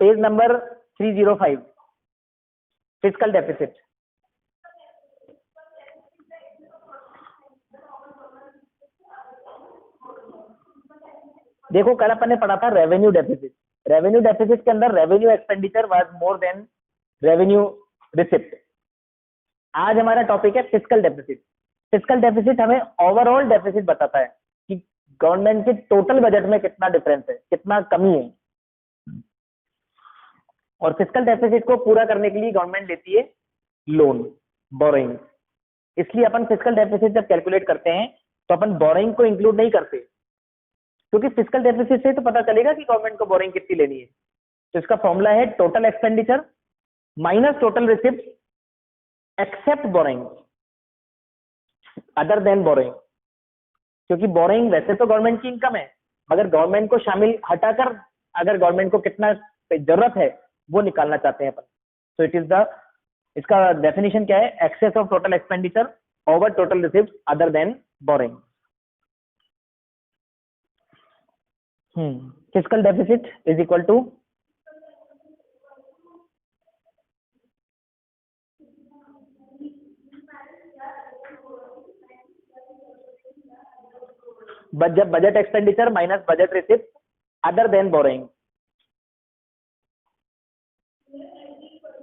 Page number 305, physical deficit. देखो कल अपन ने पढ़ा था रेवेन्यू डेफिसिट। रेवेन्यू डेफिसिट के अंदर revenue expenditure was more than revenue receipt. आज हमारा टॉपिक है फिजिकल डेफिसिट। फिजिकल डेफिसिट हमें ओवरऑल डेफिसिट बताता है कि गवर्नमेंट के टोटल बजट में कितना डिफरेंस है, कितना कमी है। और फिजिकल डेफिसिट को पूरा करने के लिए गवर्नमेंट लेती है लोन, बोरोइंग। इसलिए अपन फिजिकल डेफिसिट जब कैलकुलेट करते हैं तो अपन बोरोइंग को इंक्लूड नहीं करते, क्योंकि फिजिकल डेफिसिट से तो पता चलेगा कि गवर्नमेंट को बोरोइंग कितनी लेनी है। तो इसका फॉर्मूला है total expenditure minus total receipt except borrowing other than borrowing. क्योंकि बोरोइंग वैसे तो गवर्नमेंट की इनकम है, मगर गवर्नमेंट को शामिल हटाकर अगर गवर्नमेंट को कितना जरूरत है वो निकालना चाहते हैं अपन। तो इट इज द, इसका डेफिनेशन क्या है, excess of total expenditure over total receipt other than borrowing. Fiscal deficit is equal to budget expenditure minus budget receipt other than borrowing.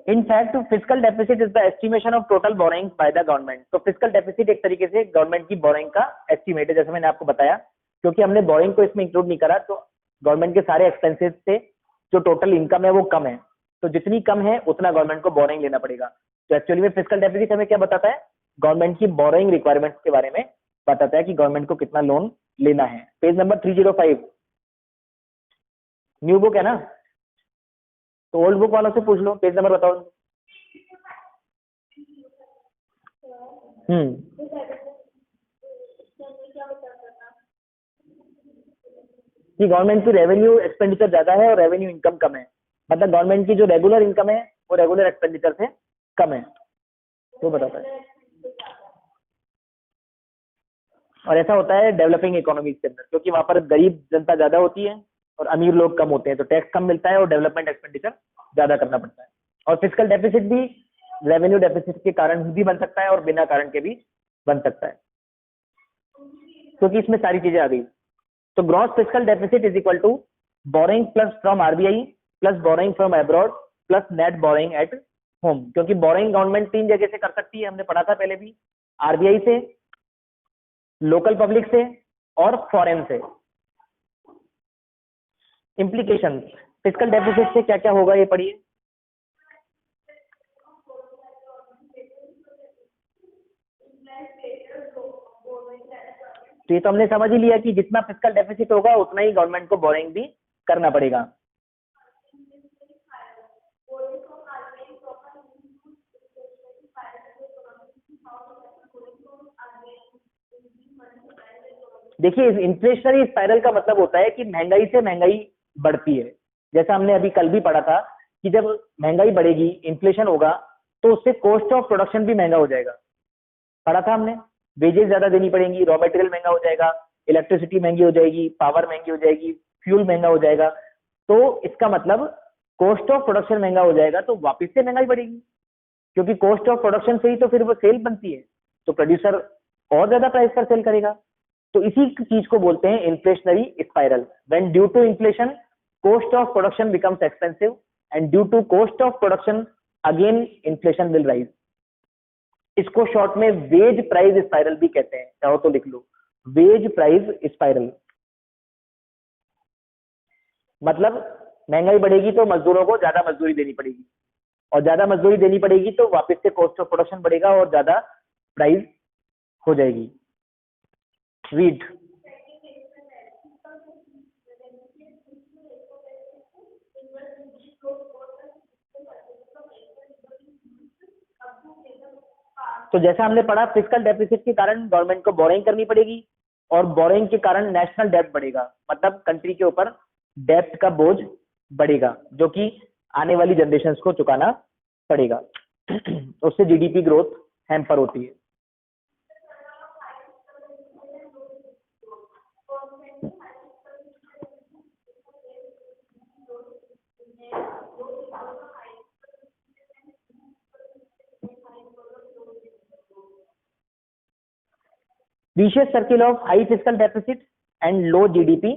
In fact fiscal deficit is the estimation of total borrowing by the government. तो fiscal deficit एक तरीके से government की borrowing का estimate है, जैसे मैंने आपको बताया। क्योंकि हमने बोरोइंग को इसमें इंक्लूड नहीं करा तो गवर्नमेंट के सारे एक्सपेंसेस से जो टोटल इनकम है वो कम है, तो जितनी कम है उतना गवर्नमेंट को बोरोइंग लेना पड़ेगा। तो एक्चुअली में फिजिकल डेफिसिट हमें क्या बताता है, गवर्नमेंट की बोरोइंग रिक्वायरमेंट्स के बारे में बताता है कि गवर्नमेंट को कितना लोन लेना है। पेज नंबर 305, न्यू बुक है ना, तो ओल्ड बुक वालों से पूछ लो, पेज नंबर बताओ। कि गवर्नमेंट की रेवेन्यू एक्सपेंडिचर ज्यादा है और रेवेन्यू इनकम कम है, मतलब गवर्नमेंट की जो रेगुलर इनकम है वो रेगुलर एक्सपेंडिचर से कम है, तो बताता है। और ऐसा होता है डेवलपिंग इकोनॉमीज के अंदर, क्योंकि वहां पर गरीब जनता ज्यादा होती है और अमीर लोग कम होते हैं, तो टैक्स कम मिलता है और डेवलपमेंट एक्सपेंडिचर ज्यादा करना पड़ता है। और फिजिकल डेफिसिट भी रेवेन्यू डेफिसिट के कारण भी बन सकता है और बिना कारण के भी बन सकता है, क्योंकि इसमें सारी चीजें आ गई। तो gross fiscal deficit is equal to borrowing plus from RBI plus borrowing from abroad plus net borrowing at home. क्योंकि बोरोइंग गवर्नमेंट 3 जगह से कर सकती है, हमने पढ़ा था पहले भी, आरबीआई से, लोकल पब्लिक से और फॉरेन से। इम्प्लीकेशन फिजिकल डेफिसिट से क्या क्या होगा ये पढ़िए। तो ये तो हमने समझ ही लिया कि जितना फिजिकल डेफिसिट होगा उतना ही गवर्नमेंट को बोरिंग भी करना पड़ेगा। देखिए इन्फ्लेशनरी स्पाइरल का मतलब होता है कि महंगाई से महंगाई बढ़ती है। जैसा हमने अभी कल भी पढ़ा था कि जब महंगाई बढ़ेगी, इन्फ्लेशन होगा, तो उससे कॉस्ट ऑफ प्रोडक्शन भी महंगा हो जाएगा। पढ़ा था हमने, वेजेस ज्यादा देनी पड़ेंगी, रॉ मटेरियल महंगा हो जाएगा, इलेक्ट्रिसिटी महंगी हो जाएगी, पावर महंगी हो जाएगी, फ्यूल महंगा हो जाएगा। तो इसका मतलब कॉस्ट ऑफ प्रोडक्शन महंगा हो जाएगा, तो वापस से महंगाई बढ़ेगी, क्योंकि कॉस्ट ऑफ प्रोडक्शन से ही तो फिर वो सेल बनती है, तो प्रोड्यूसर और ज्यादा प्राइस पर सेल करेगा। तो इसी चीज को बोलते हैं inflationary spiral. When due to inflation cost of production becomes expensive and due to cost of production again inflation will rise. इसको शॉर्ट में वेज प्राइस स्पाइरल भी कहते हैं, चाहो तो लिख लो, वेज प्राइस स्पाइरल। मतलब महंगाई बढ़ेगी तो मजदूरों को ज्यादा मजदूरी देनी पड़ेगी, और ज्यादा मजदूरी देनी पड़ेगी तो वापस से कॉस्ट ऑफ प्रोडक्शन बढ़ेगा और ज्यादा प्राइस हो जाएगी। रीड तो जैसा हमने पढ़ा, फिजिकल डेफिसिट के कारण गवर्नमेंट को बोरिंग करनी पड़ेगी और बोरिंग के कारण नेशनल डेब्ट बढ़ेगा, मतलब कंट्री के ऊपर डेब्ट का बोझ बढ़ेगा, जो कि आने वाली जनरेशंस को चुकाना पड़ेगा। उससे जीडीपी ग्रोथ हैम्पर होती है। Vicious circle of high physical deficit and low GDP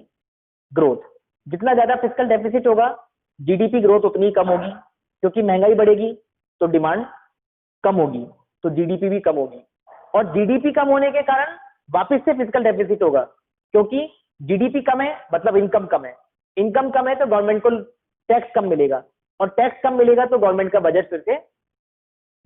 growth. जितना ज्यादा फिजिकल डेफिसिट होगा जीडीपी ग्रोथ उतनी कम होगी, क्योंकि महंगाई बढ़ेगी तो डिमांड कम होगी तो जीडीपी भी कम होगी, और जीडीपी कम होने के कारण वापस से फिजिकल डेफिसिट होगा, क्योंकि जीडीपी कम है मतलब इनकम कम है, इनकम कम है तो गवर्नमेंट को टैक्स कम मिलेगा, और टैक्स कम मिलेगा तो गवर्नमेंट का बजट फिर से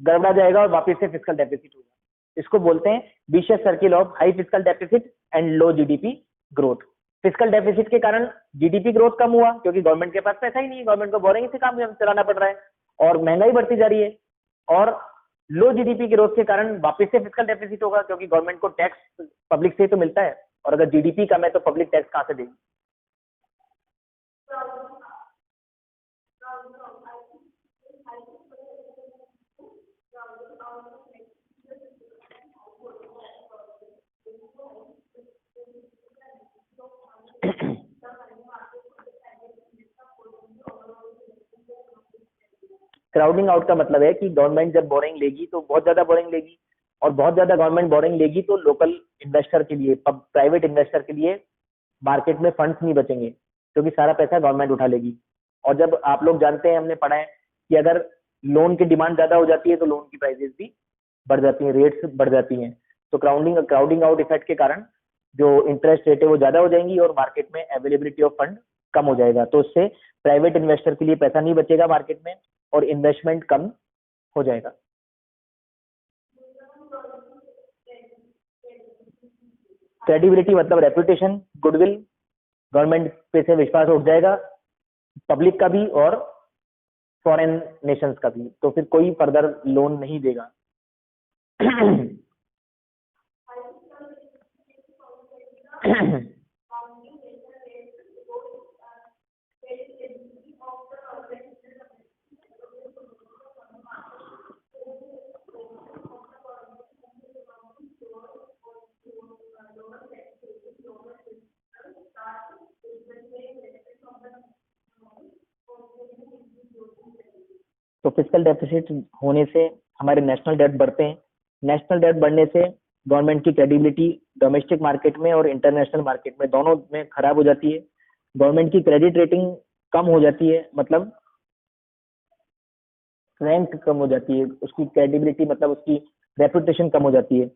गड़बड़ा जाएगा और वापस से फिजिकल डेफिसिट होगा। इसको बोलते हैं vicious circle of high physical deficit and low GDP growth. Physical deficit के कारण जीडीपी ग्रोथ कम हुआ, क्योंकि गवर्नमेंट के पास पैसा ही नहीं है, गवर्नमेंट को बोरिंग से काम चलाना पड़ रहा है और महंगाई बढ़ती जा रही है। और लो जीडीपी ग्रोथ के कारण वापस से फिजिकल डेफिसिट होगा, क्योंकि गवर्नमेंट को टैक्स पब्लिक से तो मिलता है, और अगर जीडीपी कम है तो पब्लिक टैक्स कहां से देगी। क्राउडिंग आउट का मतलब है कि गवर्नमेंट जब बोरिंग लेगी तो बहुत ज्यादा बोरिंग लेगी, और बहुत ज्यादा गवर्नमेंट बोरिंग लेगी तो लोकल इन्वेस्टर के लिए, प्राइवेट इन्वेस्टर के लिए मार्केट में फंड्स नहीं बचेंगे, क्योंकि सारा पैसा गवर्नमेंट उठा लेगी। और जब आप लोग जानते हैं, हमने पढ़ा है कि अगर लोन की डिमांड ज्यादा हो जाती है तो लोन की प्राइसेस भी बढ़ जाती है, रेट्स बढ़ जाती हैं। तो क्राउडिंग आउट इफेक्ट के कारण जो इंटरेस्ट रेट है वो ज्यादा हो जाएंगी और मार्केट में अवेलेबिलिटी ऑफ फंड कम हो जाएगा, तो उससे प्राइवेट इन्वेस्टर के लिए पैसा नहीं बचेगा मार्केट में और इन्वेस्टमेंट कम हो जाएगा। क्रेडिबिलिटी मतलब रेपुटेशन, गुडविल, गवर्नमेंट पे से विश्वास उठ जाएगा, पब्लिक का भी और फॉरेन नेशंस का भी, तो फिर कोई फर्दर लोन नहीं देगा। तो फिजिकल डेफिसिट होने से हमारे नेशनल डेट बढ़ते हैं, नेशनल डेट बढ़ने से गवर्नमेंट की क्रेडिबिलिटी डोमेस्टिक मार्केट में और इंटरनेशनल मार्केट में दोनों में खराब हो जाती है। गवर्नमेंट की क्रेडिट रेटिंग कम हो जाती है, मतलब रैंक कम हो जाती है, उसकी क्रेडिबिलिटी मतलब उसकी रेपुटेशन कम हो जाती है।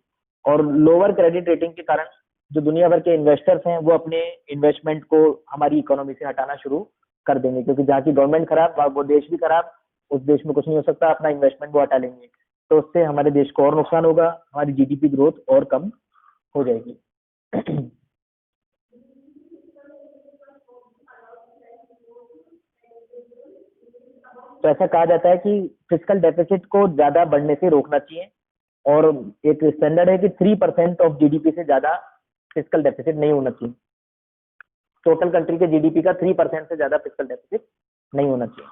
और लोअर क्रेडिट रेटिंग के कारण जो दुनिया भर के इन्वेस्टर्स हैं वो अपने इन्वेस्टमेंट को हमारी इकोनॉमी से हटाना शुरू कर देंगे, क्योंकि जहाँ की गवर्नमेंट खराब वो देश भी खराब, उस देश में कुछ नहीं हो सकता, अपना इन्वेस्टमेंट वो हटा लेंगे, तो उससे हमारे देश को और नुकसान होगा, हमारी जीडीपी ग्रोथ और कम हो जाएगी। तो ऐसा कहा जाता है कि फिजिकल डेफिसिट को ज्यादा बढ़ने से रोकना चाहिए, और एक स्टैंडर्ड है कि 3% ऑफ जीडीपी से ज्यादा फिजिकल डेफिसिट नहीं होना चाहिए। टोटल कंट्री के जीडीपी का 3% से ज्यादा फिजिकल डेफिसिट नहीं होना चाहिए।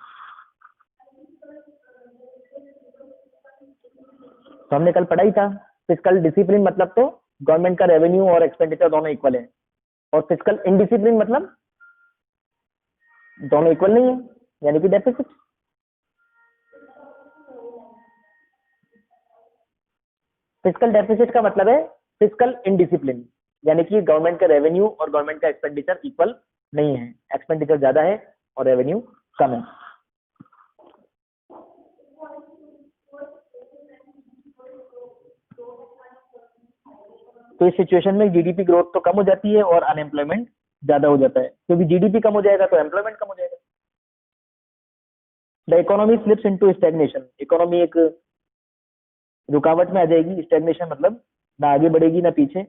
तो हमने कल पढ़ा ही था, फिजिकल डिसिप्लिन मतलब तो गवर्नमेंट का रेवेन्यू और एक्सपेंडिचर दोनों इक्वल है, और फिजिकल इनडिसिप्लिन मतलब दोनों इक्वल नहीं है, यानी कि डेफिसिट। फिजिकल डेफिसिट का मतलब है फिजिकल इनडिसिप्लिन, यानी कि गवर्नमेंट का रेवेन्यू और गवर्नमेंट का एक्सपेंडिचर इक्वल नहीं है, एक्सपेंडिचर ज्यादा है और रेवेन्यू कम है। तो इस सिचुएशन में जीडीपी ग्रोथ तो कम हो जाती है और अनएम्प्लॉयमेंट ज्यादा हो जाता है, क्योंकि जीडीपी कम हो जाएगा तो एम्प्लॉयमेंट कम हो जाएगा। The economy slips into stagnation, economy एक रुकावट में आ जाएगी, स्टैग्नेशन मतलब ना आगे बढ़ेगी ना पीछे,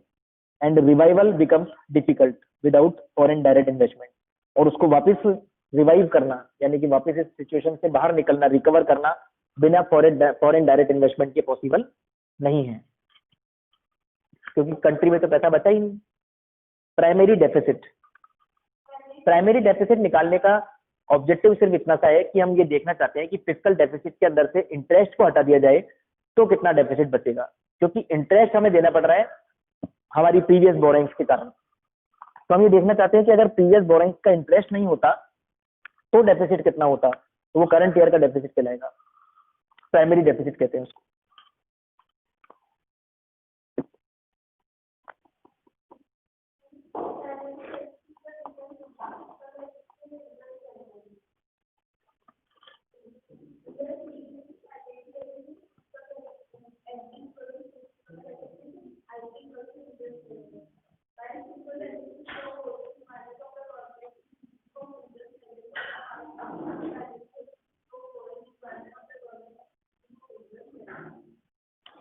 and revival becomes difficult without foreign direct investment, और उसको वापस रिवाइव करना यानी कि वापस इस सिचुएशन से बाहर निकलना, रिकवर करना बिना फॉरेन डायरेक्ट इन्वेस्टमेंट के पॉसिबल नहीं है, क्योंकि कंट्री में तो पैसा बचा ही नहीं। प्राइमरी डेफिसिट निकालने का ऑब्जेक्टिव सिर्फ इतना सा है कि हम ये देखना चाहते हैं कि फिजिकल डेफिसिट के अंदर से इंटरेस्ट को हटा दिया जाए तो कितना डेफिसिट बचेगा, क्योंकि इंटरेस्ट हमें देना पड़ रहा है हमारी प्रीवियस बोरिंग्स के कारण। तो हम ये देखना चाहते हैं कि अगर प्रीवियस बोरिंग्स का इंटरेस्ट नहीं होता तो डेफिसिट कितना होता, तो वो करंट ईयर का डेफिसिट कहलाएगा, प्राइमरी डेफिसिट कहते हैं उसको।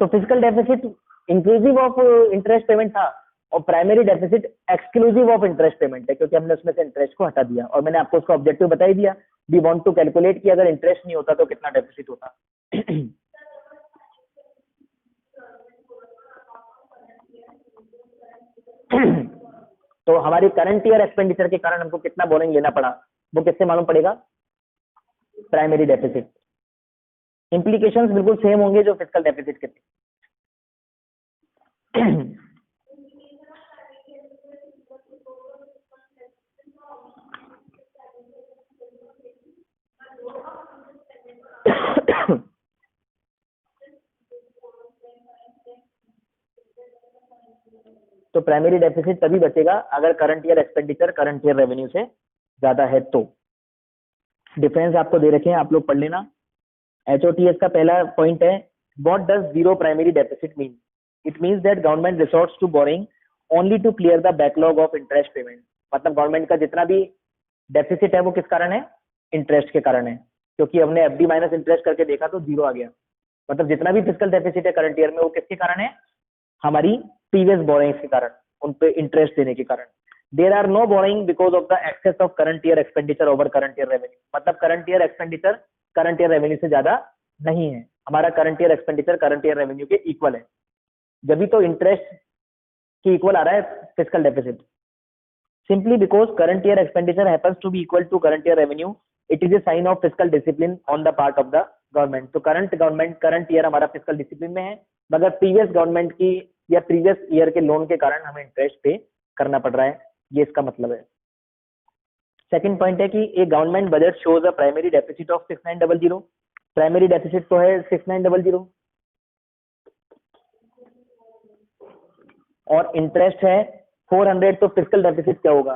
तो fiscal deficit inclusive of interest payment था और primary deficit exclusive of interest payment है, क्योंकि हमने उसमें से इंटरेस्ट को हटा दिया और मैंने आपको उसका ऑब्जेक्टिव बता ही दिया। वी वांट टू कैलकुलेट कि अगर इंटरेस्ट नहीं होता तो कितना डेफिसिट होता। तो हमारी करंट ईयर एक्सपेंडिचर के कारण हमको कितना बोरिंग लेना पड़ा, वो किससे मालूम पड़ेगा? Primary deficit. इंप्लीकेशंस बिल्कुल सेम होंगे जो फिजिकल डेफिसिट के थे। तो प्राइमरी डेफिसिट तभी बचेगा अगर current year expenditure current year revenue से ज्यादा है तो। डिफरेंस आपको दे रखे हैं, आप लोग पढ़ लेना। HOTS का पहला पॉइंट है, what does zero primary deficit mean? It means that government resorts to borrowing only to clear the backlog of interest payment. मतलब गवर्नमेंट का जितना भी डेफिसिट है वो किस कारण है? इंटरेस्ट के कारण है, क्योंकि हमने FD माइनस इंटरेस्ट करके देखा तो जीरो आ गया। मतलब जितना भी फिजिकल डेफिसिट है करंट ईयर में वो किसके कारण है? हमारी प्रीवियस बोरिंग्स के कारण, उन पे इंटरेस्ट देने के कारण। There are no borrowing because of the excess of current year expenditure over current year revenue. मतलब current year expenditure current year revenue से ज्यादा नहीं है, हमारा current year expenditure current year revenue के इक्वल है, जब भी तो इंटरेस्ट के इक्वल आ रहा है physical deficit. Simply because current year expenditure happens to be equal to current year revenue, it is a sign of fiscal discipline on the part of the government. तो current year हमारा fiscal discipline में है, मगर previous government की या previous year के loan के कारण हमें इंटरेस्ट पे करना पड़ रहा है, ये इसका मतलब है। सेकंड पॉइंट है कि एक government budget shows a primary deficit of 6900। Primary deficit तो है 6900 और इंटरेस्ट है 400, तो फिजिकल डेफिसिट क्या होगा?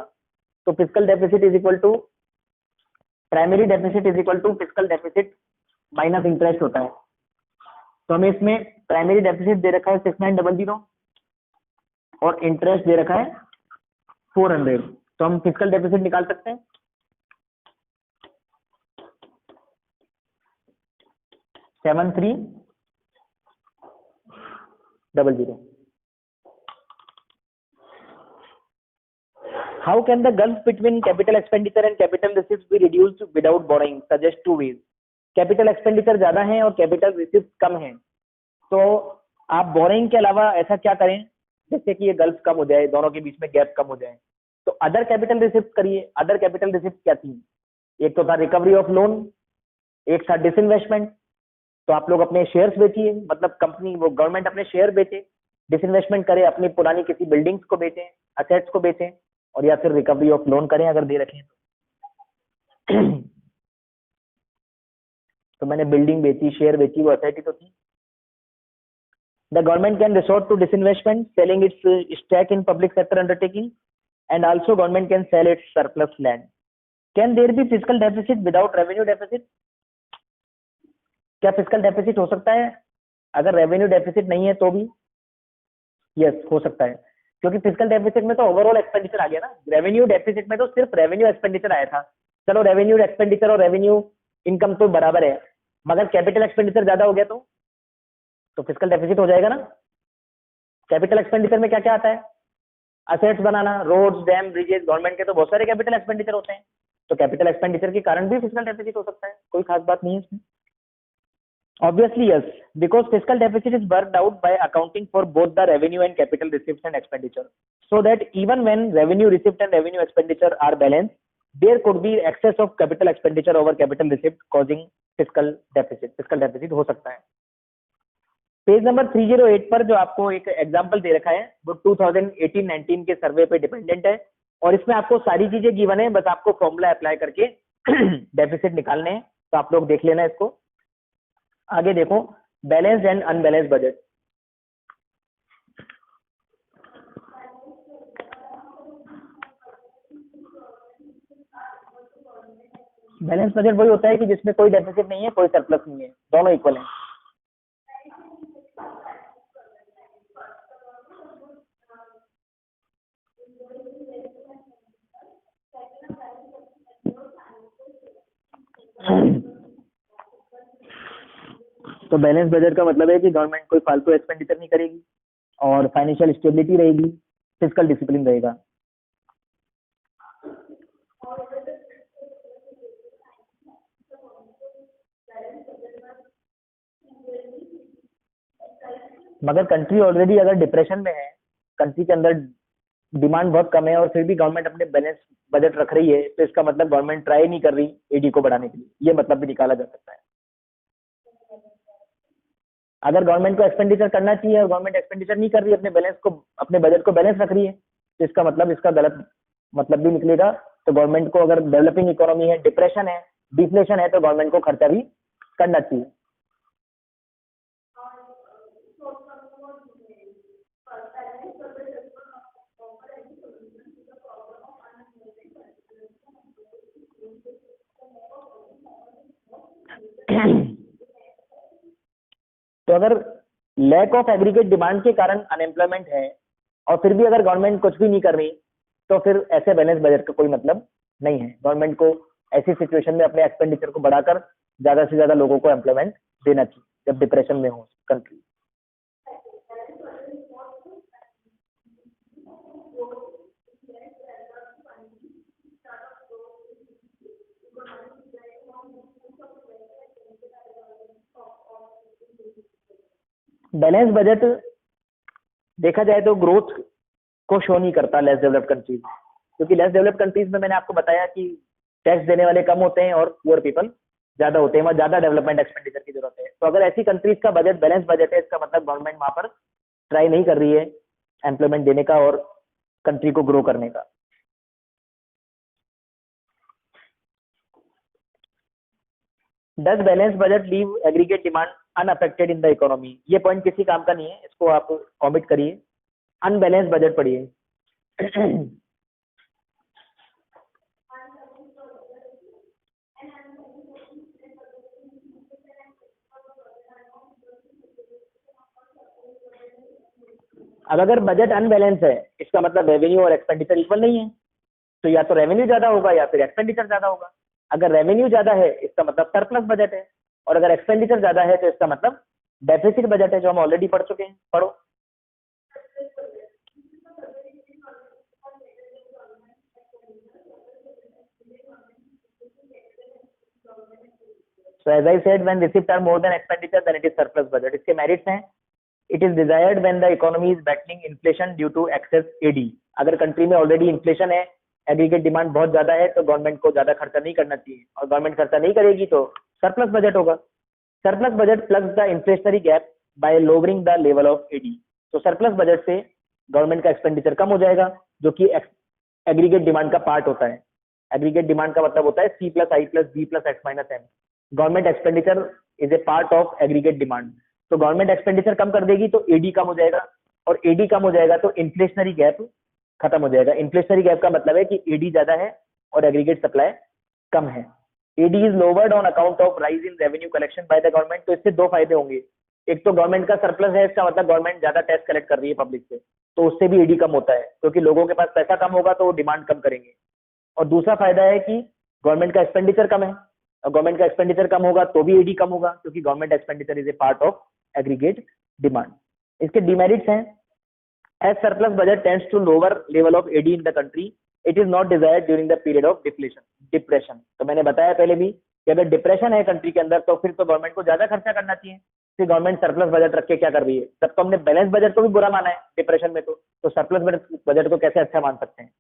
तो fiscal deficit is equal to primary deficit is equal to fiscal deficit minus interest होता है। तो हमें इसमें प्राइमरी डेफिसिट दे रखा है 6900 और इंटरेस्ट दे रखा है 400, तो हम फिजिकल डेफिसिट निकाल सकते हैं। $7300। How can the gulf between capital expenditure and capital receipts be reduced without borrowing? Suggest two ways. Capital expenditure ज्यादा है और कैपिटल रिसिप्ट कम है, तो आप बोरिंग के अलावा ऐसा क्या करें जिससे कि ये गल्फ कम हो जाए, दोनों के बीच में गैप कम हो जाए? तो अदर कैपिटल रिसिप्ट करिए। अदर कैपिटल रिसिप्ट क्या थी? एक तो था रिकवरी ऑफ लोन, एक था डिसइन्वेस्टमेंट। तो आप लोग अपने शेयर्स बेचिए, मतलब कंपनी वो गवर्नमेंट अपने शेयर बेचे, डिसइन्वेस्टमेंट करे, अपनी पुरानी किसी बिल्डिंग्स को बेचे, असेट्स को बेचे, और या फिर रिकवरी ऑफ लोन करें अगर दे रखे हैं तो मैंने बिल्डिंग बेची, शेयर बेची, वो असेट ही तो थी। The government can resort to disinvestment, selling its stack in public sector undertaking, and also government can sell its surplus land. Can there be physical deficit without revenue deficit? क्या physical deficit हो सकता है अगर revenue deficit नहीं है तो भी? Yes, हो सकता है, क्योंकि फिजिकल डेफिसिट में तो ओवरऑल एक्सपेंडिचर आ गया ना, रेवेन्यू डेफिसिट में तो सिर्फ रेवेन्यू एक्सपेंडिचर आया था। चलो रेवेन्यू एक्सपेंडिचर और रेवेन्यू इनकम तो बराबर है, मगर कैपिटल एक्सपेंडिचर ज्यादा हो गया तो फिजिकल डेफिसिट हो जाएगा ना। कैपिटल एक्सपेंडिचर में क्या क्या आता है? असेट्स बनाना, रोड्स, डैम, ब्रिजेस, गवर्नमेंट के तो बहुत सारे कैपिटल एक्सपेंडिचर होते हैं, तो कैपिटल एक्सपेंडिचर के कारण भी फिजिकल डेफिसिट हो सकता है, कोई खास बात नहीं है इसमें। Obviously, yes, because fiscal deficit is worked out by accounting for both the revenue and capital receipts and expenditure. So that even when revenue receipt and revenue expenditure are balanced, there could be excess of capital expenditure over capital receipt causing fiscal deficit. Fiscal deficit हो सकता है। Page number 308 पर जो आपको एक example दे रखा है वो 2018-19 के सर्वे पे डिपेंडेंट है, और इसमें आपको सारी चीजें गिवन है, बस आपको फॉर्मूला अप्लाई करके डेफिसिट निकालने हैं। तो आप लोग देख लेना इसको। आगे देखो, balanced and unbalanced budget. Balance budget वही होता है कि जिसमें कोई डेफिसिट नहीं है, कोई सरप्लस नहीं है, दोनों इक्वल हैं। तो बैलेंस बजट का मतलब है कि गवर्नमेंट कोई फालतू एक्सपेंडिचर नहीं करेगी और फाइनेंशियल स्टेबिलिटी रहेगी, फिजिकल डिसिप्लिन रहेगा। मगर कंट्री ऑलरेडी अगर डिप्रेशन में है, कंट्री के अंदर डिमांड बहुत कम है और फिर भी गवर्नमेंट अपने बैलेंस बजट रख रही है, तो इसका मतलब गवर्नमेंट ट्राई नहीं कर रही एडी को बढ़ाने के लिए, ये मतलब भी निकाला जा सकता है। अगर गवर्नमेंट को एक्सपेंडिचर करना चाहिए और गवर्नमेंट एक्सपेंडिचर नहीं कर रही, अपने बैलेंस को, अपने बजट को बैलेंस रख रही है, तो इसका मतलब इसका गलत मतलब भी निकलेगा। तो गवर्नमेंट को, अगर डेवलपिंग इकोनॉमी है, डिप्रेशन है, डिफ्लेशन है, तो गवर्नमेंट को खर्चा भी करना चाहिए। तो अगर लैक ऑफ एग्रीगेट डिमांड के कारण अनएम्प्लॉयमेंट है और फिर भी अगर गवर्नमेंट कुछ भी नहीं कर रही, तो फिर ऐसे बैलेंस बजट का कोई मतलब नहीं है। गवर्नमेंट को ऐसी सिचुएशन में अपने एक्सपेंडिचर को बढ़ाकर ज्यादा से ज्यादा लोगों को एम्प्लॉयमेंट देना चाहिए जब डिप्रेशन में हो कंट्री। बैलेंस बजट देखा जाए तो ग्रोथ को शो नहीं करता लेस डेवलप्ड कंट्रीज, क्योंकि लेस डेवलप्ड कंट्रीज में मैंने आपको बताया कि टैक्स देने वाले कम होते हैं और पुअर पीपल ज्यादा होते हैं, वहां ज्यादा डेवलपमेंट एक्सपेंडिचर की जरूरत है। तो अगर ऐसी कंट्रीज का बजट बैलेंस बजट है, इसका मतलब गवर्नमेंट वहां पर ट्राई नहीं कर रही है एम्प्लॉयमेंट देने का और कंट्री को ग्रो करने का। Does balance budget leave aggregate demand unaffected in the economy? ये पॉइंट किसी काम का नहीं है, इसको आप कॉमिट करिए। अनबैलेंस बजट पढ़िए। अब अगर बजट अनबैलेंस है, इसका मतलब रेवेन्यू और एक्सपेंडिचर इक्वल नहीं है, तो या तो रेवेन्यू ज्यादा होगा या फिर एक्सपेंडिचर ज्यादा होगा। अगर रेवेन्यू ज्यादा है, इसका मतलब सरप्लस बजट है, और अगर एक्सपेंडिचर ज्यादा है, तो इसका मतलब डेफिसिट बजट है, जो हम ऑलरेडी पढ़ चुके हैं। पढ़ो। So as I said, when receipts are more than expenditure, then it is surplus budget. इसके मेरिट्स हैं, it is desired when the economy is battling inflation due to excess AD. अगर कंट्री में already inflation है, aggregate demand बहुत ज्यादा है, तो government को ज्यादा खर्चा नहीं करना चाहिए, और गवर्नमेंट खर्चा नहीं करेगी तो सरप्लस बजट होगा। Surplus budget plus the inflationary gap by lowering the level of AD. तो सरप्लस बजट से गवर्नमेंट का एक्सपेंडिचर कम हो जाएगा, जो कि एग्रीगेट डिमांड का पार्ट होता है। एग्रीगेट डिमांड का मतलब होता है C plus I plus B plus X minus M. Government expenditure is a part of aggregate demand. तो गवर्नमेंट एक्सपेंडिचर कम कर देगी तो एडी कम हो जाएगा, और एडी कम हो जाएगा तो इन्फ्लेशनरी गैप खत्म हो जाएगा। इन्फ्लेशनरी गैप का मतलब है कि एडी ज्यादा है और एग्रीगेट सप्लाई कम है। AD is lowered on account of rise in revenue collection by the government. तो इससे दो फायदे होंगे, एक तो गवर्नमेंट का सरप्लस है, इसका मतलब गवर्नमेंट ज्यादा टैक्स कलेक्ट कर रही है पब्लिक से, तो उससे भी एडी कम होता है, क्योंकि लोगों के पास पैसा कम होगा तो वो डिमांड कम करेंगे। और दूसरा फायदा है कि गवर्नमेंट का एक्सपेंडिचर कम है, और गवर्नमेंट का एक्सपेंडिचर कम होगा तो भी एडी कम होगा, क्योंकि government expenditure is a part of aggregate demand. इसके डिमेरिट्स हैं, as surplus budget tends to lower level of AD in the country, it is not desired during the period of depression. तो मैंने बताया पहले भी कि अगर डिप्रेशन है कंट्री के अंदर, तो फिर तो गवर्नमेंट को ज्यादा खर्चा करना चाहिए। फिर गवर्नमेंट सरप्लस बजट रख के क्या कर रही है? तब तो हमने बैलेंस बजट को भी बुरा माना है डिप्रेशन में, तो सरप्लस बजट को कैसे अच्छा मान सकते हैं?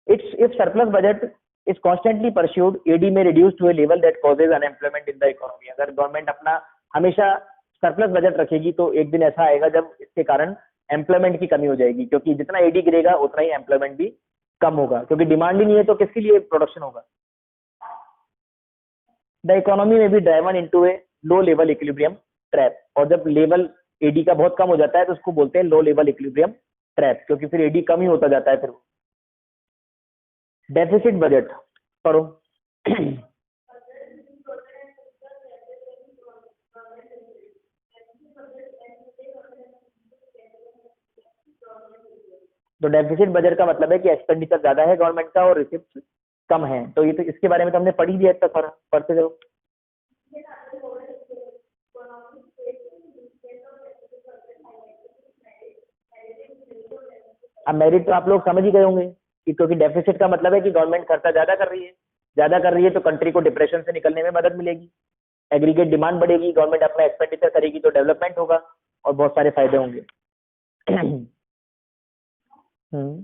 If surplus budget is constantly pursued, AD may reduce to a level that causes unemployment in the economy. अगर गवर्नमेंट अपना हमेशा सरप्लस बजट रखेगी तो एक दिन ऐसा आएगा जब इसके कारण एम्प्लॉयमेंट की कमी हो जाएगी, क्योंकि जितना एडी गिरेगा उतना ही एम्प्लॉयमेंट भी कम होगा, क्योंकि डिमांड ही नहीं है तो किसके लिए प्रोडक्शन होगा। द इकोनॉमी में बी ड्राइवन इनटू ए लो लेवल इक्विलिब्रियम ट्रैप। और जब लेवल एडी का बहुत कम हो जाता है तो उसको बोलते हैं लो लेवल इक्विलिब्रियम ट्रैप, क्योंकि फिर एडी कम ही होता जाता है। फिर डेफिसिट बजट पढ़ो। तो डेफिसिट बजट का मतलब है कि एक्सपेंडिचर ज्यादा है गवर्नमेंट का और रिसिप्ट कम है। तो ये तो इसके बारे में तो हमने पढ़ ही दिया इतना सारा, पढ़ते जाओ। अब मेरिट तो आप लोग समझ ही गए होंगे कि क्योंकि डेफिसिट का मतलब है कि गवर्नमेंट खर्चा ज्यादा कर रही है, ज्यादा कर रही है तो कंट्री को डिप्रेशन से निकलने में मदद मिलेगी, एग्रीगेट डिमांड बढ़ेगी, गवर्नमेंट अपना एक्सपेंडिचर करेगी तो डेवलपमेंट होगा और बहुत सारे फायदे होंगे। हम्म।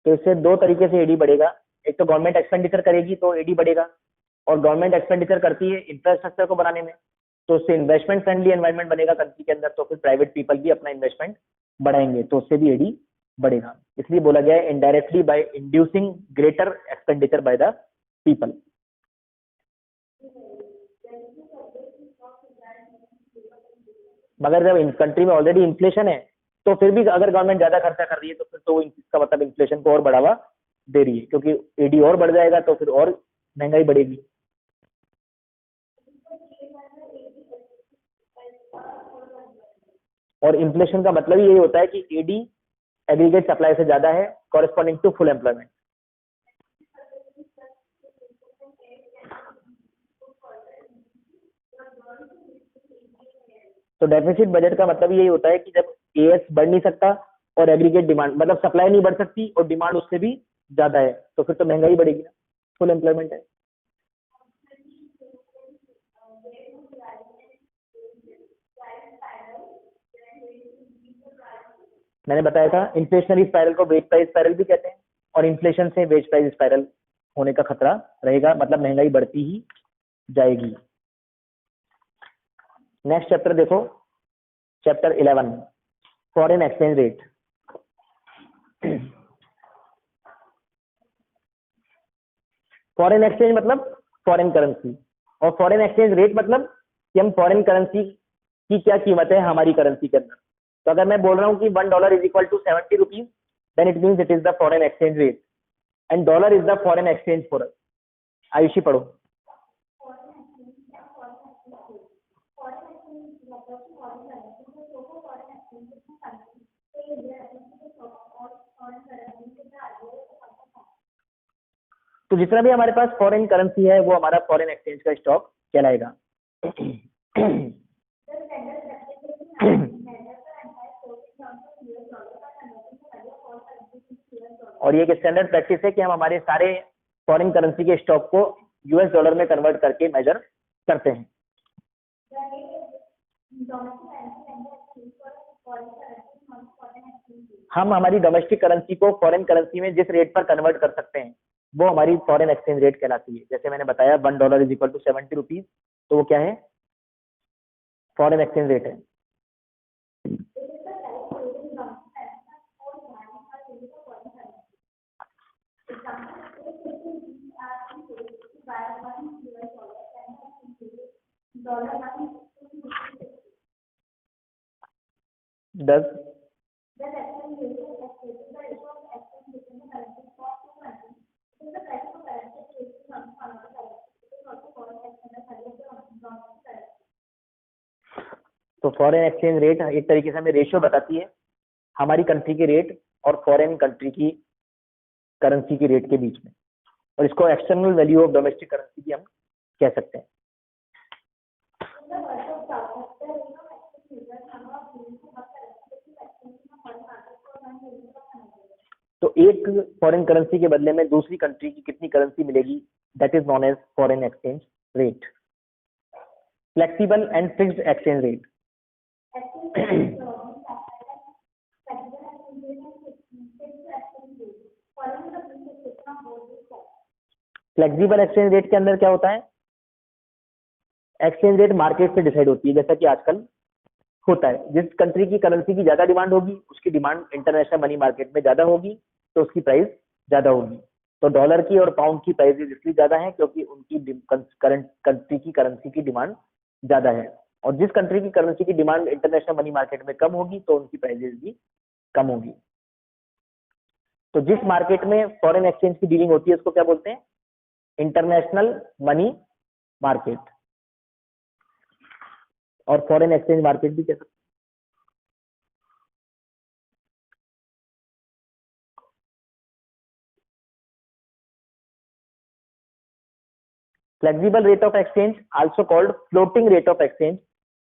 तो इससे दो तरीके से एडी बढ़ेगा, एक तो गवर्नमेंट एक्सपेंडिचर करेगी तो एडी बढ़ेगा, और गवर्नमेंट एक्सपेंडिचर करती है इंफ्रास्ट्रक्चर को बनाने में, तो उससे इन्वेस्टमेंट फ्रेंडली एनवायरनमेंट बनेगा कंट्री के अंदर, तो फिर प्राइवेट पीपल भी अपना इन्वेस्टमेंट बढ़ाएंगे तो उससे भी एडी बढ़ेगा। इसलिए बोला गया है indirectly bye inducing greater expenditure by the people. मगर जब कंट्री में ऑलरेडी इन्फ्लेशन है तो फिर भी अगर गवर्नमेंट ज्यादा खर्चा कर रही है तो फिर तो इसका मतलब इन्फ्लेशन को और बढ़ावा दे रही है, क्योंकि एडी और बढ़ जाएगा तो फिर और महंगाई बढ़ेगी। और इन्फ्लेशन का मतलब ही यही होता है कि एडी एग्रीगेट सप्लाई से ज्यादा है कॉरेस्पॉन्डिंग टू फुल एम्प्लॉयमेंट। तो डेफिसिट बजट का मतलब यही होता है कि जब एएस बढ़ नहीं सकता और एग्रीगेट डिमांड मतलब सप्लाई नहीं बढ़ सकती और डिमांड उससे भी ज्यादा है तो फिर तो महंगाई बढ़ेगी ना, फुल एम्प्लॉयमेंट है। मैंने बताया था इन्फ्लेशनरी स्पाइरल को वेज प्राइस स्पाइरल भी कहते हैं, और इन्फ्लेशन से वेज प्राइस स्पाइरल होने का खतरा रहेगा, मतलब महंगाई बढ़ती ही जाएगी। नेक्स्ट चैप्टर देखो, chapter 11 foreign exchange rate. Foreign exchange मतलब फॉरेन करेंसी, और फॉरेन एक्सचेंज रेट मतलब कि हम फॉरेन करेंसी की क्या कीमत है हमारी करेंसी के अंदर। तो अगर मैं बोल रहा हूं कि $1 is equal to 70 rupees, then it means it is the foreign exchange rate and dollar is the foreign exchange for us. Ayushi पढ़ो। तो जितना भी हमारे पास फॉरेन करेंसी है वो हमारा फॉरेन एक्सचेंज का स्टॉक कहलाएगा। और ये एक स्टैंडर्ड प्रैक्टिस है कि हम हमारे सारे फॉरेन करेंसी के स्टॉक को यूएस डॉलर में कन्वर्ट करके मेजर करते हैं। हम हमारी डोमेस्टिक करेंसी को फॉरेन करेंसी में जिस रेट पर कन्वर्ट कर सकते हैं वो हमारी फॉरेन एक्सचेंज रेट कहलाती है। जैसे मैंने बताया $1 इज इक्वल टू 70 रुपीज, तो वो क्या है, फॉरेन एक्सचेंज रेट है। डज तो फॉरेन एक्सचेंज रेट एक तरीके से हमें रेशियो बताती है हमारी कंट्री के रेट और फॉरेन कंट्री की करेंसी की रेट के बीच में, और इसको external value of domestic currency भी हम कह सकते हैं। तो एक फॉरेन करेंसी के बदले में दूसरी कंट्री की कितनी करेंसी मिलेगी, that is known as foreign exchange rate. Flexible and fixed exchange rate. Flexible exchange rate के अंदर क्या होता है, एक्सचेंज रेट मार्केट से डिसाइड होती है, जैसा कि आजकल होता है। जिस कंट्री की करेंसी की ज्यादा डिमांड होगी उसकी डिमांड इंटरनेशनल मनी मार्केट में ज्यादा होगी तो उसकी प्राइस ज्यादा होगी। तो डॉलर की और पाउंड की प्राइसेस इसलिए ज्यादा है क्योंकि उनकी करंट कंट्री की करेंसी की डिमांड ज्यादा है, और जिस कंट्री की करेंसी की डिमांड इंटरनेशनल मनी मार्केट में कम होगी तो उनकी प्राइसेस भी कम होगी। तो जिस मार्केट में फॉरेन एक्सचेंज की डीलिंग होती है उसको क्या बोलते हैं? इंटरनेशनल मनी मार्केट, और फॉरेन एक्सचेंज मार्केट भी कह सकते हैं। Flexible rate of exchange, also called floating rate of exchange,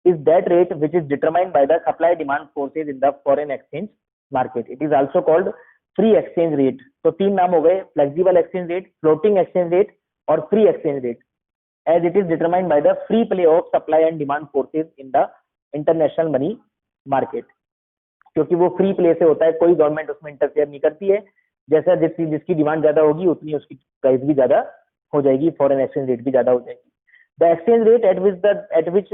is that rate which is determined by the supply demand forces in the foreign exchange market. It is also called free exchange rate. तो तीन नाम हो गए, flexible exchange rate, floating exchange rate और free exchange rate, as it is determined by the free play of supply and demand forces in the international money market. क्योंकि वो free play से होता है, कोई गवर्नमेंट उसमें इंटरफेयर नहीं करती है, जैसा जिसकी डिमांड ज्यादा होगी उतनी उसकी प्राइस भी ज्यादा हो जाएगी, फॉरेन एक्सचेंज रेट भी ज्यादा हो जाएगी। The exchange rate at which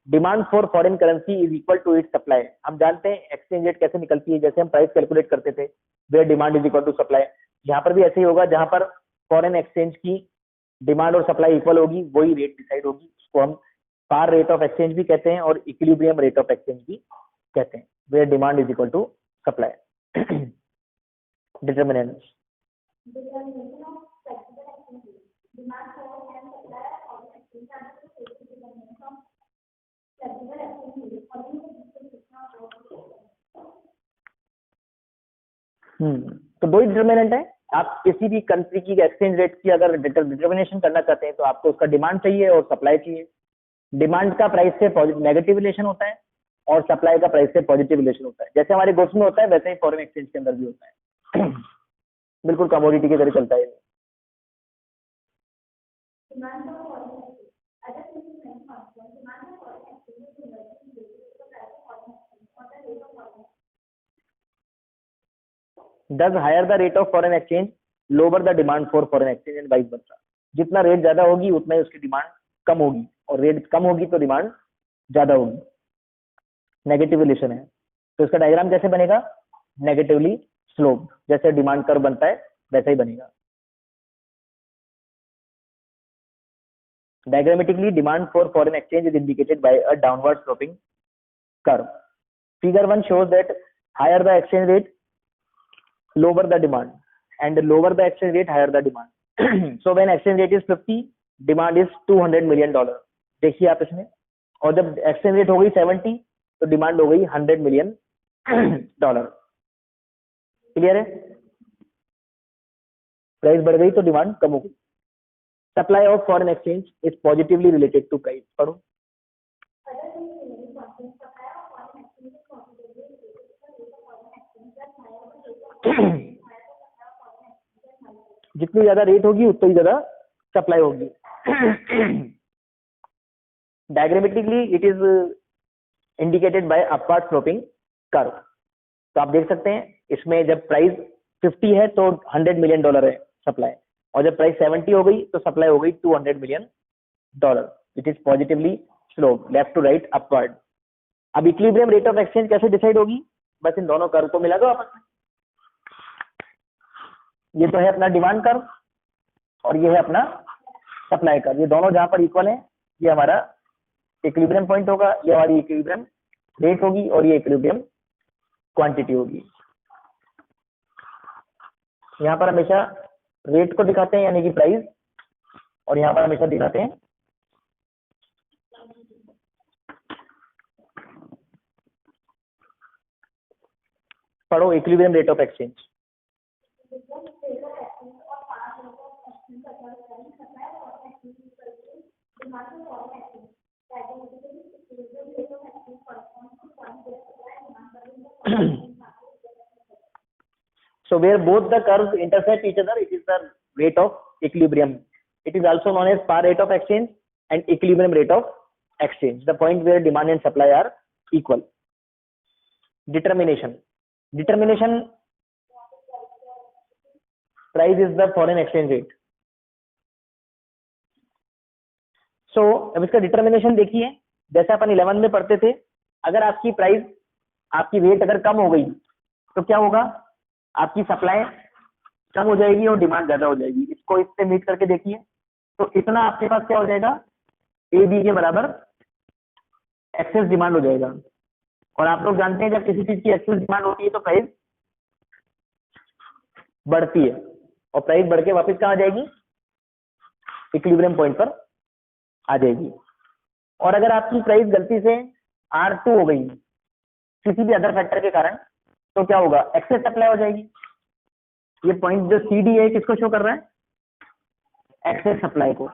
demand for foreign currency is equal to its supply. हम जानते हैं एक्सचेंज रेट कैसे निकलती है, जैसे हम प्राइस कैलकुलेट करते थे, where demand is equal to supply, यहाँ पर भी ऐसे ही होगा, जहां पर फॉरेन एक्सचेंज की डिमांड और सप्लाई इक्वल होगी वही रेट डिसाइड होगी। उसको हम पार रेट ऑफ एक्सचेंज भी कहते हैं और इक्विलिब्रियम रेट ऑफ एक्सचेंज भी कहते हैं, where demand is equal to supply. Determinants, तो दो ही डिटर्मिनेंट है। आप किसी भी कंट्री की एक्सचेंज रेट की अगर डिटर्मिनेशन करना चाहते हैं तो आपको उसका डिमांड चाहिए और सप्लाई चाहिए। डिमांड का प्राइस से नेगेटिव रिलेशन होता है और सप्लाई का प्राइस से पॉजिटिव रिलेशन होता है। जैसे हमारे गुड्स में होता है वैसे ही फॉरेन एक्सचेंज के अंदर भी होता है। बिल्कुल कमोडिटी की तरह चलता है। Thus higher the rate of foreign exchange, lower the demand for foreign exchange and vice versa. जितना रेट ज्यादा होगी उतना ही उसकी डिमांड कम होगी, और रेट कम होगी तो डिमांड ज्यादा होगी। नेगेटिव रिलेशन है। तो इसका डायग्राम कैसे बनेगा? नेगेटिवली स्लोप, जैसे डिमांड कर्व बनता है वैसा ही बनेगा। Diagrammatically, demand for foreign exchange is indicated by a downward sloping curve. Figure 1 shows that higher the exchange rate, lower the demand, and lower the exchange rate, higher the demand. So when exchange rate is 50, demand is $200 million. देखिए आप इसमें, और जब exchange rate हो गई 70 तो demand हो गई $100 million। क्लियर है? प्राइस बढ़ गई तो डिमांड कम हो गई। Supply of foreign exchange is positively related to price. पढ़ो। जितनी ज्यादा रेट होगी उतनी ज्यादा सप्लाई होगी। Diagrammatically it is indicated by upward sloping curve. तो आप देख सकते हैं इसमें जब प्राइस 50 है तो $100 million है सप्लाई, और जब प्राइस 70 हो गई तो सप्लाई हो गई $200 million। It is positively slope, left to right upward. अब इक्विलिब्रियम रेट ऑफ एक्सचेंज कैसे डिसाइड होगी? बस इन दोनों कर्व को मिला दो आपस में। ये तो है अपना डिमांड कर्व और ये है अपना सप्लाई कर्व। ये दोनों जहां पर इक्वल है ये हमारा इक्विलिब्रियम पॉइंट होगा, ये हमारी इक्विलिब्रियम रेट होगी और ये इक्विलिब्रियम क्वांटिटी होगी। यहाँ पर हमेशा रेट को दिखाते हैं यानी कि प्राइस, और यहाँ पर हमेशा दिखाते हैं पढ़ो equilibrium rate of exchange. So where both the curves intersect each other, it is the rate of equilibrium. It is also known as par rate of exchange and equilibrium rate of exchange, the point where demand and supply are equal. Determination. Price is the foreign exchange rate. So अब इसका determination देखिए, जैसे अपन 11 में पढ़ते थे, अगर आपकी price, आपकी रेट अगर कम हो गई तो क्या होगा? आपकी सप्लाई कम हो जाएगी और डिमांड ज्यादा हो जाएगी। इसको इससे मीट करके देखिए, तो इतना आपके पास क्या हो जाएगा, ए बी के बराबर एक्सेस डिमांड हो जाएगा। और आप लोग जानते हैं जब किसी चीज की एक्सेस डिमांड होती है तो प्राइस बढ़ती है, और प्राइस बढ़ के वापस कहाँ आ जाएगी, इक्विलिब्रियम पॉइंट पर आ जाएगी। और अगर आपकी प्राइस गलती से R2 हो गई किसी भी अदर फैक्टर के कारण, तो क्या होगा, एक्सेस सप्लाई हो जाएगी। ये पॉइंट जो CD है किसको शो कर रहा है, एक्सेस सप्लाई को।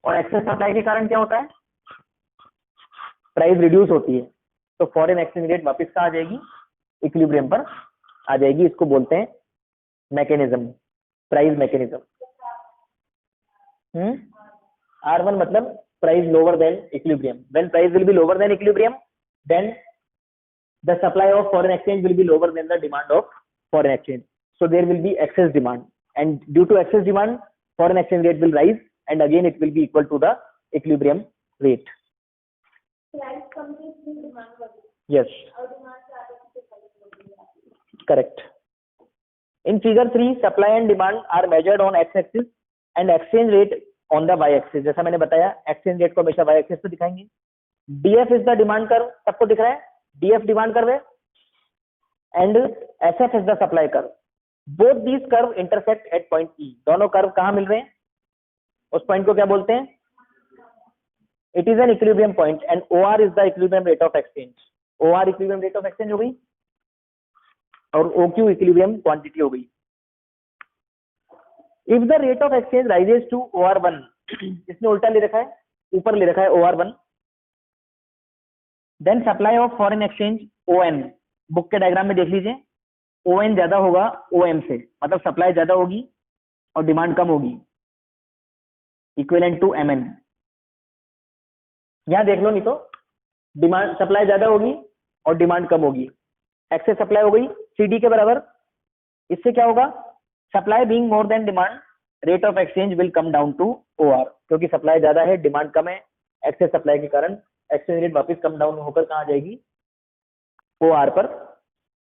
और एक्सेस सप्लाई के कारण क्या होता है, प्राइस रिड्यूस होती है, तो फॉरेन एक्सचेंज रेट वापस कहाँ आ जाएगी, इक्विलिब्रियम पर आ जाएगी। इसको बोलते हैं मैकेनिज्म, प्राइस मैकेनिज्म। R1 मतलब price lower than equilibrium. When price will be lower than equilibrium, then the supply of foreign exchange will be lower than the demand of foreign exchange. So there will be excess demand, and due to excess demand, foreign exchange rate will rise, and again it will be equal to the equilibrium rate. Yes, correct. In figure 3, supply and demand are measured on x-axis and exchange rate on the y-axis. जैसा मैंने बताया, exchange rate को हमेशा y-axis पे दिखाएंगे। DF is the demand curve, सबको दिख रहा है, DF demand curve है, and SF is the supply curve. Both these curve intersect at point E. दोनों कर्व कहाँ मिल रहे हैं, उस पॉइंट को क्या बोलते हैं, it is an equilibrium point, and OR is the equilibrium rate of exchange. OR equilibrium rate of exchange हो गई, और OQ equilibrium quantity हो गई। If the rate of exchange rises to OR1, इसने उल्टा ले रखा है, ऊपर ले रखा है OR1, then supply of foreign exchange ON, book के डायग्राम में देख लीजिए, ON ज्यादा होगा OM से, मतलब सप्लाई ज्यादा होगी और डिमांड कम होगी, इक्विवेलेंट टू MN। यहां देख लो, नहीं तो डिमांड, सप्लाई ज्यादा होगी और डिमांड कम होगी, एक्सेस सप्लाई हो गई CD के बराबर। इससे क्या होगा, supply being more than demand, rate of exchange will come down to OR, क्योंकि सप्लाई ज्यादा है डिमांड कम है, एक्सेस सप्लाई के कारण एक्सचेंज रेट वापस कम डाउन होकर कहाँ आ जाएगी, OR पर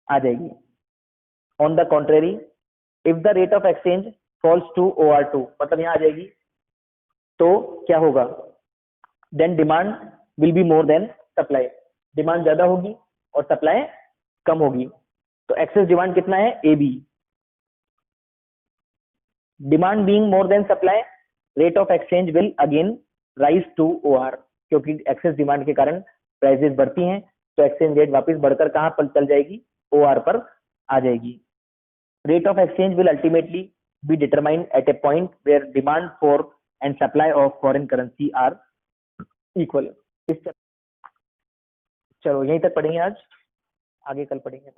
आ जाएगी। On the contrary, if the rate of exchange falls to OR2, मतलब यहाँ आ जाएगी, तो क्या होगा, then demand will be more than supply, demand ज्यादा होगी और सप्लाई कम होगी। तो एक्सेस डिमांड कितना है, AB। Demand being more than supply, rate of exchange will again rise to OR, क्योंकि एक्सेस डिमांड के कारण प्राइसेस बढ़ती हैं, तो एक्सचेंज रेट वापस बढ़कर कहां पर चल जाएगी, OR पर आ जाएगी। Rate of exchange will ultimately be determined at a point where demand for and supply of foreign currency are equal. चलो यहीं तक पढ़ेंगे आज, आगे कल पढ़ेंगे।